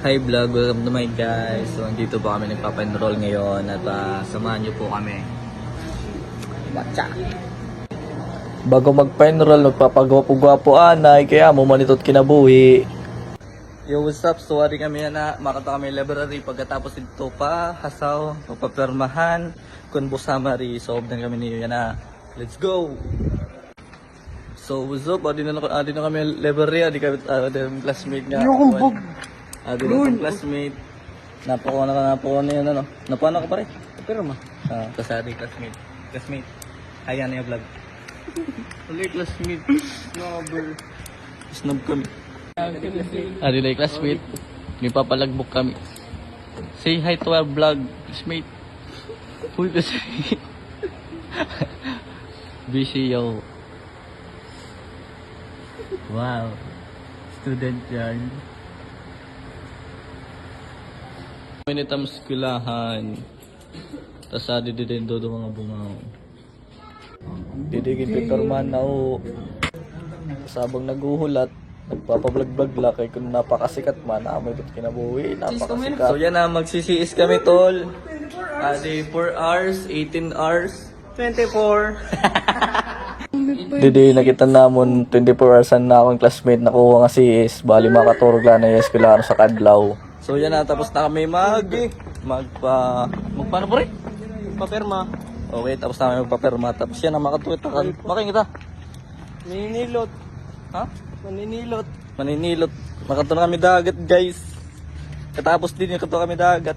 Hi vlog, welcome to my guys. So andito po kami nagpapa-enroll ngayon at samahan niyo po kami. Watcha. Bago magpa-enroll, magpapagwapo-gwapo anay, kaya mo manitot kinabuhi. Yo, what's up? So ari kami na makata kami library pagkatapos dito pa hasaw, magpapirmahan kun bu summary. So obdan kami niyo yan na. Let's go. So what's up? Adi na kami library, adi kami classmate nga. Adi na classmate. Napo na yun ano. Napano ko pare? Pero ma. Tapos adi classmate. Ayan na yung vlog. Ulit classmate. Snobber. Snob kami. Adi na yung classmate. May papalagbok kami. Say hi to our vlog, classmate. Uy kasi. Busy yo. Wow. Student yan. Minitam skulahan. Tas adi din dodo mga bungaw. Didigin Peterman na o. Sabang naguhulat, nagpapablog-vlog la kay kung napakasikat man, amoy ba't kinabuhi, napakasikat. So yan na, magsisiis kami tol. Adi 4 hours, 18 hours, 24. Didi nakita namon 24 hours na akong classmate nakuha nga sis, bali makaturog lang na yes kailangan sa kadlaw. So yan na, tapos na kami magpaano po rin? Magpapirma. Okay, tapos na kami magpapirma. Tapos yan na makatuwit na makingita. Maninilot. Ha? Maninilot. Makato na kami dagat guys. Katapos din yung kato kami dagat.